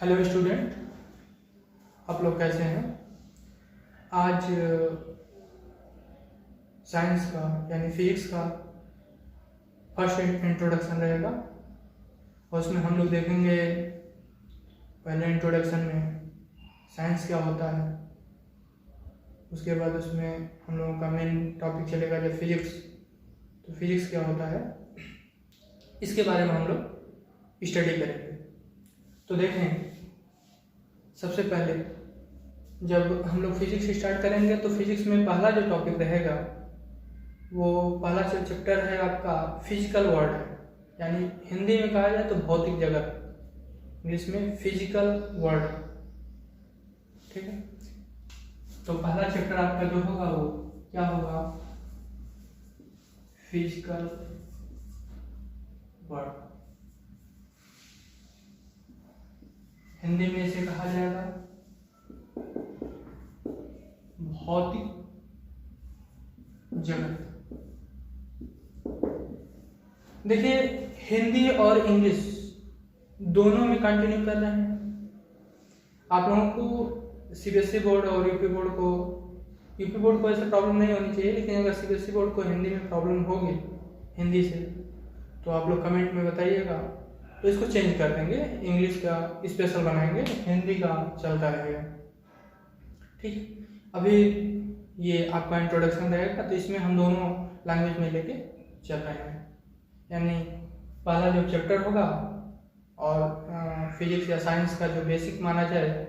Hello student, आप लोग कैसे हैं। आज साइंस का यानी फिजिक्स का फर्स्ट इंट्रोडक्शन रहेगा और उसमें हम लोग देखेंगे पहले इंट्रोडक्शन में साइंस क्या होता है। उसके बाद उसमें हम लोगों का मेन टॉपिक चलेगा जो फिजिक्स। तो फिजिक्स क्या होता है इसके बारे में हम लोग स्टडी करेंगे। तो देखें, सबसे पहले जब हम लोग फिजिक्स स्टार्ट करेंगे तो फिजिक्स में पहला जो टॉपिक रहेगा वो पहला चैप्टर है आपका फिजिकल वर्ल्ड है, यानी हिंदी में कहा जाए तो भौतिक जगत, इंग्लिश में फिजिकल वर्ल्ड। ठीक है, तो पहला चैप्टर आपका जो होगा वो क्या होगा, फिजिकल वर्ल्ड। हिंदी में इसे कहा जाएगा भौतिक जगत। देखिए, हिंदी और इंग्लिश दोनों में कंटिन्यू कर रहे हैं। आप लोगों को सीबीएसई बोर्ड और यूपी बोर्ड को ऐसा प्रॉब्लम नहीं होनी चाहिए, लेकिन अगर सीबीएसई बोर्ड को हिंदी में प्रॉब्लम होगी हिंदी से तो आप लोग कमेंट में बताइएगा, तो इसको चेंज कर देंगे, इंग्लिश का स्पेशल बनाएंगे, हिंदी का चलता रहेगा। ठीक, अभी ये आपका इंट्रोडक्शन रहेगा तो इसमें हम दोनों लैंग्वेज में लेके चल रहे हैं, यानी पहला जो चैप्टर होगा और फिजिक्स या साइंस का जो बेसिक माना जाए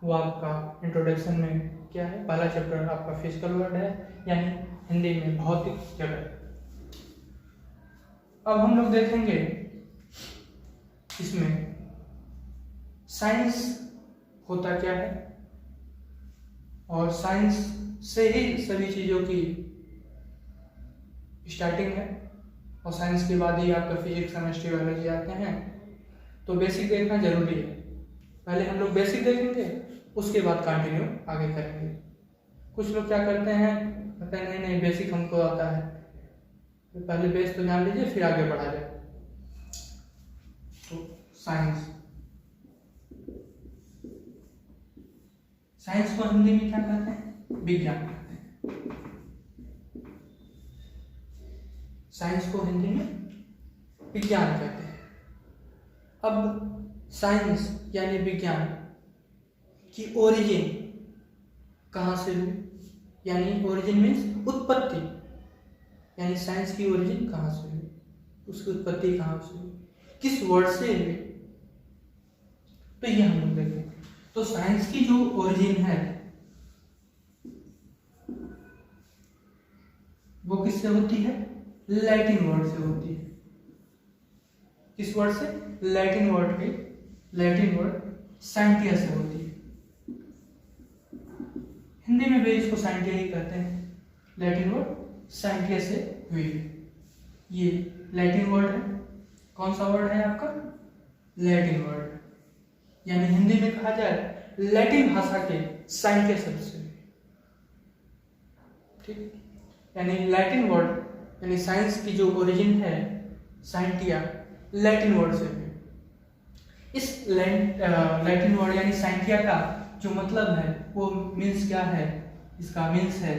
वो आपका इंट्रोडक्शन में क्या है, पहला चैप्टर आपका फिजिकल वर्ल्ड है, यानी हिंदी में भौतिक जगत। अब हम लोग देखेंगे इसमें साइंस होता क्या है और साइंस से ही सभी चीज़ों की स्टार्टिंग है, और साइंस के बाद ही आपका फिजिक्स केमिस्ट्री बायोलॉजी आते हैं। तो बेसिक देखना जरूरी है, पहले हम लोग बेसिक देखेंगे उसके बाद कंटिन्यू आगे करेंगे। कुछ लोग क्या करते हैं, कहते हैं नहीं बेसिक हमको आता है, तो पहले बेस तो जान लीजिए फिर आगे बढ़ा जाए। तो साइंस को हिंदी में क्या कहते हैं, विज्ञान कहते हैं। साइंस को हिंदी में विज्ञान कहते हैं। अब साइंस यानी विज्ञान की ओरिजिन कहाँ से हुई, यानी ओरिजिन मीन्स उत्पत्ति, यानी साइंस की ओरिजिन कहाँ से हुई, उसकी उत्पत्ति कहाँ से हुई, किस वर्ड से हुई, तो ये हम लोग देखेंगे। तो साइंस की जो ओरिजिन है वो किससे होती है, लैटिन वर्ड से होती है। किस वर्ड से, लैटिन वर्ड साइंटिया से होती है। हिंदी में भी इसको साइंटिया ही कहते हैं, लैटिन वर्ड साइंटिया से हुई है। ये लैटिन वर्ड है, कौन सा वर्ड है आपका, लैटिन वर्ड, यानी हिंदी में कहा जाए लैटिन भाषा के साइंटिया शब्द से। ठीक, यानी लैटिन वर्ड यानी साइंस की जो ओरिजिन है साइंटिया, लैटिन वर्ड से हुई। इस लैटिन वर्ड यानी साइंटिया का जो मतलब है वो मीन्स क्या है, इसका मीन्स है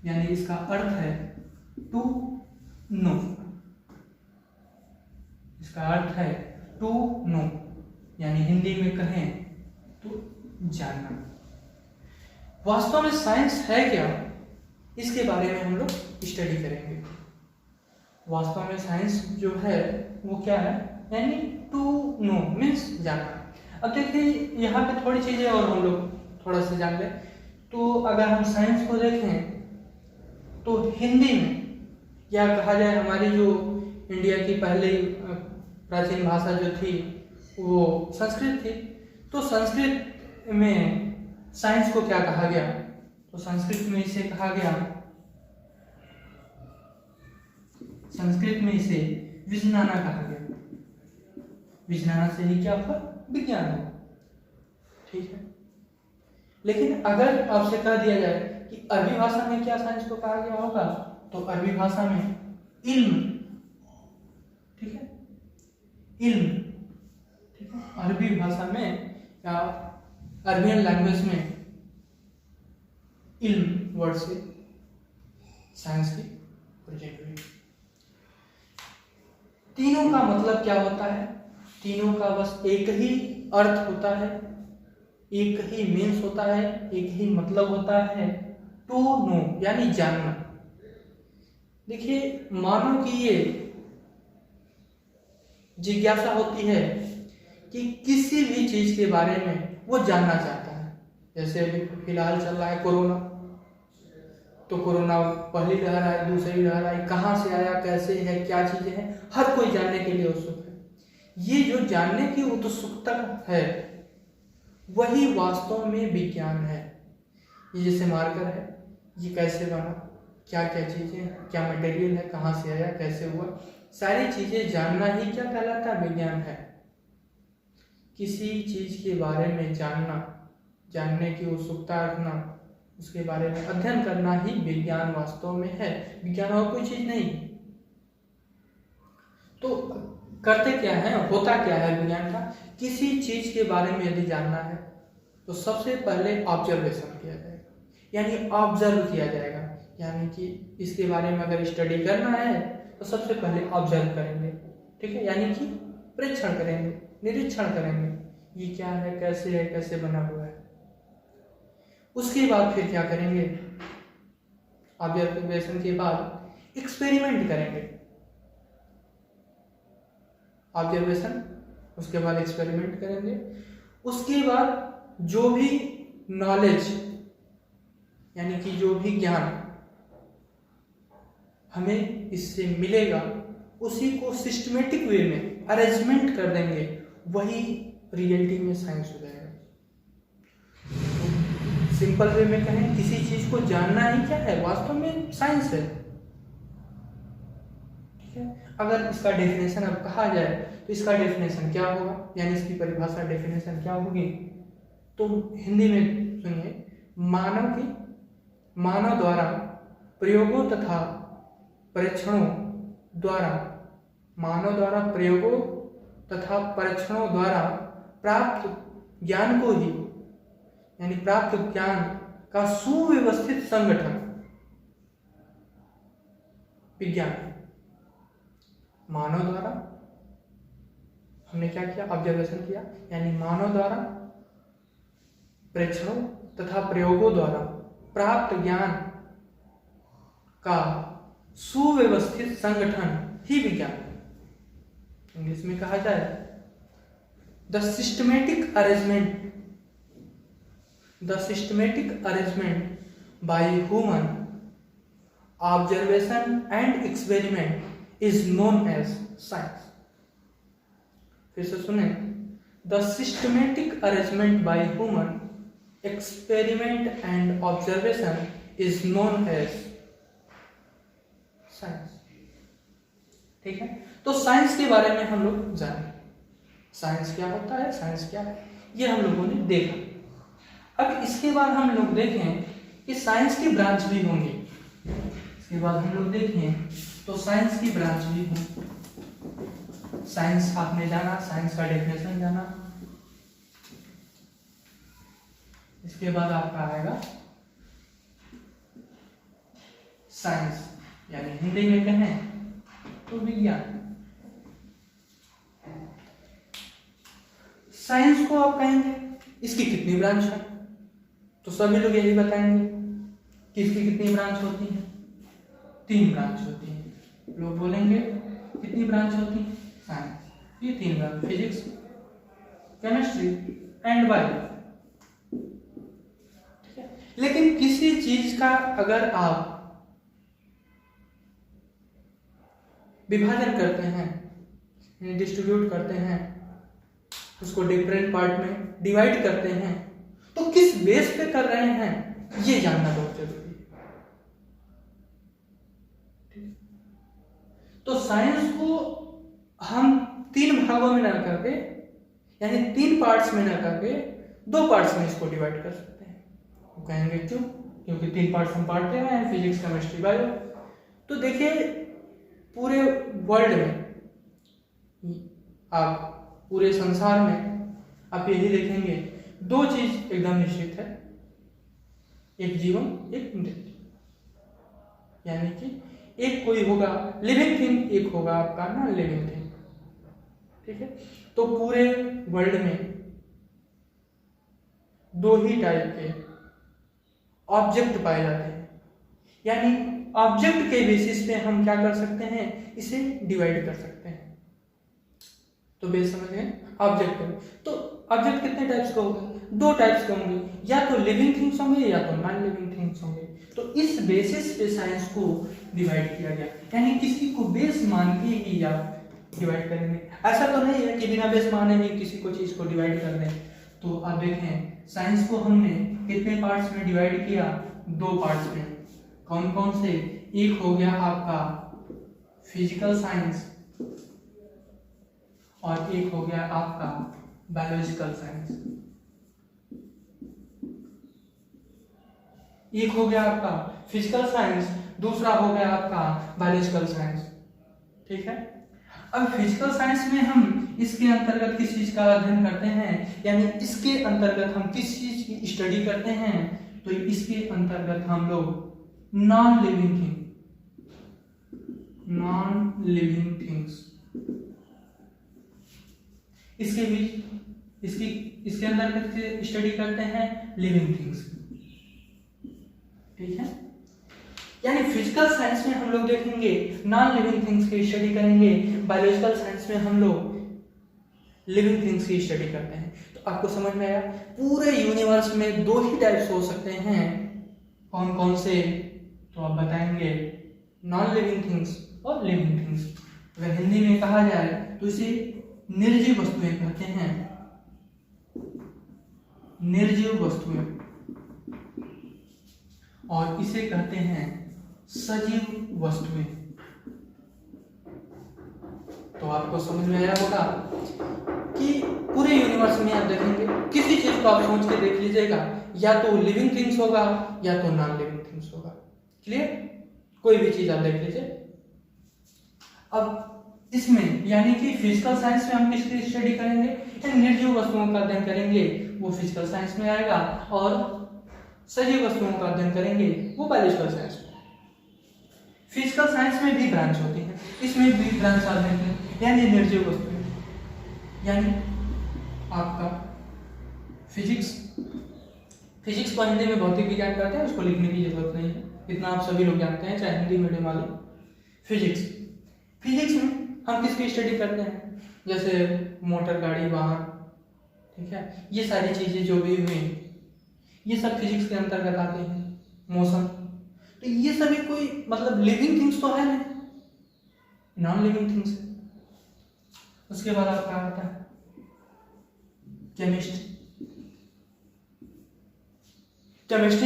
यानी इसका अर्थ है टू नो, इसका अर्थ है टू नो, यानी हिंदी में कहें तो जानना। वास्तव में साइंस है क्या, इसके बारे में हम लोग स्टडी करेंगे। वास्तव में साइंस जो है वो क्या है, यानी टू नो मीन्स जानना। अब देखिए यहाँ पे थोड़ी चीजें और हम लोग थोड़ा सा जान लें। तो अगर हम साइंस को देखें तो हिंदी में या कहा जाए हमारी जो इंडिया की पहली प्राचीन भाषा जो थी वो संस्कृत थी। तो संस्कृत में साइंस को क्या कहा गया, तो संस्कृत में इसे कहा गया, संस्कृत में इसे विज्ञाना कहा गया। विज्ञाना से ही क्या होगा, विज्ञान होगा। ठीक है, लेकिन अगर आपसे कह दिया जाए कि अरबी भाषा में क्या साइंस को कहा गया होगा, तो अरबी भाषा में इल्म, ठीक है, इल्म, ठीक है, अरबी भाषा में या अरबियन लैंग्वेज में इल्म वर्ड से साइंस की प्रोजेक्ट हुई। तीनों का मतलब क्या होता है? तीनों का बस एक ही अर्थ होता है, एक ही मीन्स होता है, एक ही मतलब होता है, टू नो यानी जानना। देखिए, मानव की ये जिज्ञासा होती है कि किसी भी चीज के बारे में वो जानना चाहता है। जैसे अभी फिलहाल चल रहा है कोरोना, तो कोरोना पहली लहर आई, दूसरी लहर आई, कहाँ से आया, कैसे है, क्या चीजें हैं, हर कोई जानने के लिए उत्सुक है। ये जो जानने की उत्सुकता है वही वास्तव में विज्ञान है। ये जैसे मार्कर है, ये कैसे बना, क्या क्या चीजें, क्या मटेरियल है, कहाँ से आया, कैसे हुआ, सारी चीजें जानना ही क्या कहलाता है? विज्ञान है। किसी चीज के बारे में जानना, जानने की उत्सुकता रखना, उसके बारे में अध्ययन करना ही विज्ञान वास्तव में है। विज्ञान और कोई चीज नहीं। तो करते क्या है, होता क्या है विज्ञान का? किसी चीज के बारे में यदि जानना है तो सबसे पहले ऑब्जर्वेशन किया जाएगा, यानी ऑब्जर्व किया जाएगा। यानी कि इसके बारे में अगर स्टडी करना है तो सबसे पहले ऑब्जर्व करेंगे, ठीक है, यानी कि परीक्षण करेंगे, निरीक्षण करेंगे, ये क्या है, कैसे बना हुआ है। उसके बाद फिर क्या करेंगे? ऑब्जर्वेशन के बाद एक्सपेरिमेंट करेंगे। ऑब्जर्वेशन, उसके बाद एक्सपेरिमेंट करेंगे। उसके बाद जो भी नॉलेज यानी कि जो भी ज्ञान हमें इससे मिलेगा उसी को सिस्टमेटिक वे में अरेंजमेंट कर देंगे, वही रियलिटी में साइंस हो जाएगा। सिंपल वे में कहें, किसी चीज को जानना ही क्या है, वास्तव में साइंस है, ठीक है। अगर इसका डेफिनेशन अब कहा जाए तो इसका डेफिनेशन क्या होगा, यानी इसकी परिभाषा डेफिनेशन क्या होगी? तो हिंदी में सुनिए, मानव द्वारा प्रयोगों तथा परीक्षणों द्वारा, मानव द्वारा प्रयोगों तथा परीक्षणों द्वारा प्राप्त ज्ञान को ही, यानी प्राप्त ज्ञान का सुव्यवस्थित संगठन विज्ञान है। मानव द्वारा हमने क्या किया? ऑब्जर्वेशन किया, यानी मानव द्वारा परीक्षणों तथा प्रयोगों द्वारा प्राप्त ज्ञान का सुव्यवस्थित संगठन ही विज्ञान है। इंग्लिश में कहा जाए, the systematic arrangement by human observation and experiment is known as science. फिर से सुने, the systematic arrangement by human experiment and observation is known as science, ठीक है। तो साइंस के बारे में हम लोग जाने, साइंस क्या होता है, साइंस क्या है, ये हम लोगों ने देखा। अब इसके बाद हम लोग देखें कि साइंस की ब्रांच भी होंगी। इसके बाद हम लोग देखें तो साइंस की ब्रांच भी होंगी। साइंस आपने जाना, साइंस का डेफिनेशन जाना। इसके बाद आपका आएगा साइंस, यानी हिंदी में कहें तो विज्ञान। साइंस को आप कहेंगे इसकी कितनी ब्रांच है, तो सभी लोग यही बताएंगे कि इसकी कितनी ब्रांच होती है? 3 ब्रांच होती है। लोग बोलेंगे कितनी ब्रांच होती है? साइंस, ये 3 branch, physics, chemistry and bio, ठीक है। लेकिन किसी चीज का अगर आप विभाजन करते हैं, डिस्ट्रीब्यूट करते हैं, उसको डिफरेंट पार्ट में डिवाइड करते हैं, तो किस बेस पे कर रहे हैं ये जानना बहुत जरूरी है, ठीक। तो साइंस को हम 3 भागों में ना करके, यानी 3 पार्ट्स में ना करके 2 पार्ट्स में इसको डिवाइड कर सकते हैं। वो कहेंगे क्यों? क्योंकि 3 पार्ट्स हम पढ़ते हैं, फिजिक्स, केमिस्ट्री, बायो। तो देखिए, पूरे वर्ल्ड में, आप पूरे संसार में आप यही देखेंगे, दो चीज एकदम निश्चित है, एक जीवन एक मृत्यु, यानी कि एक कोई होगा लिविंग थिंग, एक होगा आपका नॉन लिविंग थिंग। ठीक है, तो पूरे वर्ल्ड में दो ही टाइप के ऑब्जेक्ट पाए जाते हैं, यानी ऑब्जेक्ट के बेसिस पे हम क्या कर सकते हैं, इसे डिवाइड कर सकते हैं। तो बेस समझ गए ऑब्जेक्ट। तो ऑब्जेक्ट कितने टाइप्स का होगा, दो टाइप्स के होंगे, या तो लिविंग थिंग्स होंगे या तो नॉन लिविंग थिंग्स होंगे। तो इस बेसिस पे साइंस को डिवाइड किया गया, यानी किसी को बेस मान के ही आप डिवाइड करेंगे। ऐसा तो नहीं है कि बिना बेस माने ही किसी को चीज को डिवाइड कर दें। तो आप देखें साइंस को हमने कितने पार्ट्स में डिवाइड किया, दो पार्ट्स में। कौन कौन से, एक हो गया आपका फिजिकल साइंस और एक हो गया आपका बायोलॉजिकल साइंस। एक हो गया आपका फिजिकल साइंस, दूसरा हो गया आपका बायोलॉजिकल साइंस। ठीक है, अब फिजिकल साइंस में हम इसके अंतर्गत किस चीज का अध्ययन करते हैं, यानी इसके अंतर्गत हम किस चीज की स्टडी करते हैं, तो इसके अंतर्गत हम लोग नॉन लिविंग थिंग्स, इसके बीच इसके अंदर स्टडी करते हैं लिविंग थिंग्स। ठीक है, यानी फिजिकल साइंस में हम लोग देखेंगे नॉन लिविंग थिंग्स की स्टडी करेंगे, बायोलॉजिकल साइंस में हम लोग लिविंग थिंग्स की स्टडी करते हैं। तो आपको समझ में आया, पूरे यूनिवर्स में दो ही टाइप्स हो सकते हैं, कौन कौन से, तो आप बताएंगे नॉन लिविंग थिंग्स और लिविंग थिंग्स। अगर हिंदी में कहा जाए तो इसे निर्जीव वस्तुएं कहते हैं, निर्जीव वस्तुएं, और इसे कहते हैं सजीव वस्तुएं। तो आपको समझ में आया होगा कि पूरे यूनिवर्स में आप देखेंगे किसी चीज को आप सोच के देख लीजिएगा, या तो लिविंग थिंग्स होगा या तो नॉन लिविंग थिंग्स होगा। क्लियर, कोई भी चीज आप देख लीजिए। अब इसमें यानी कि फिजिकल साइंस में हम किसकी स्टडी करेंगे, निर्जीव वस्तुओं का अध्ययन करेंगे, वो फिजिकल साइंस में आएगा, और सजीव वस्तुओं का अध्ययन करेंगे, वो बायोलॉजिकल साइंस में। फिजिकल साइंस में भी ब्रांच होती है, इसमें भी ब्रांच आ जाते हैं, यानी निर्जीव वस्तुएं, यानी आपका फिजिक्स को हिंदी में भौतिक विज्ञान कहते हैं, उसको लिखने की जरूरत नहीं है, इतना आप सभी लोग जानते हैं, चाहे हिंदी मीडियम वाले। फिजिक्स में हम किसकी स्टडी करते हैं, जैसे मोटर गाड़ी वाहन, ठीक है, ये सारी चीजें जो भी हुई ये सब फिजिक्स के अंतर्गत आते हैं, मोशन। तो ये सभी कोई मतलब लिविंग थिंग्स तो है नहीं, नॉन लिविंग थिंग्स है। उसके बाद आपका आता है केमिस्ट्री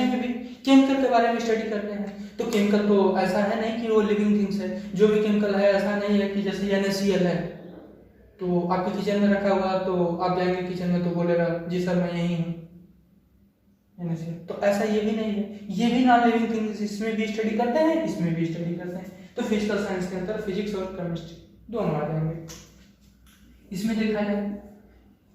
में भी केमिकल के बारे में स्टडी करते हैं। तो केमिकल तो ऐसा है नहीं कि वो लिविंग थिंग्स है, जो भी केमिकल है ऐसा नहीं है कि जैसे NaCl है तो आपके किचन में रखा हुआ, तो आप जाएंगे किचन में तो बोलेगा जी सर मैं यही हूँ, तो ऐसा ये भी नहीं है, ये भी नॉन लिविंग थिंग्स, इसमें भी स्टडी करते हैं, इसमें भी स्टडी करते हैं। तो फिजिकल साइंस के अंदर फिजिक्स और केमिस्ट्री दोनों आ जाएंगे। इसमें देखा जाए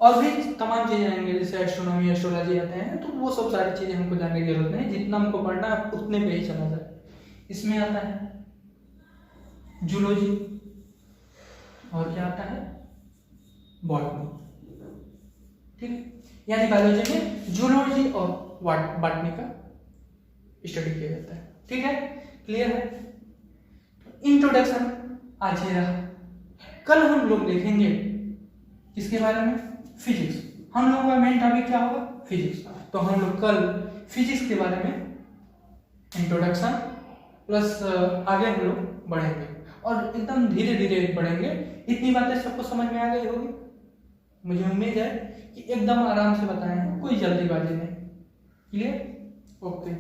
और भी तमाम चीजें आएंगे, जैसे एस्ट्रोनॉमी एस्ट्रोलॉजी आते हैं, तो वो सब सारी चीजें हमको जानने की जरूरत नहीं, जितना हमको पढ़ना है उतने पे ही चला जाए। इसमें आता है जूलॉजी, और क्या आता है बॉटनी। ठीक, यानी बायोलॉजी में जूलॉजी और बॉटनी का स्टडी किया जाता है। ठीक है, क्लियर है। इंट्रोडक्शन आज ये रहा। कल हम लोग देखेंगे किसके बारे में, फिजिक्स। हम लोगों का मेन टॉपिक क्या होगा, फिजिक्स। तो हम लोग कल फिजिक्स के बारे में इंट्रोडक्शन प्लस आगे हम लोग बढ़ेंगे, और एकदम धीरे धीरे बढ़ेंगे। इतनी बातें सबको समझ में आ गई होगी, मुझे उम्मीद है कि एकदम आराम से बताए हैं, कोई जल्दीबाजी नहीं। Clear, okay.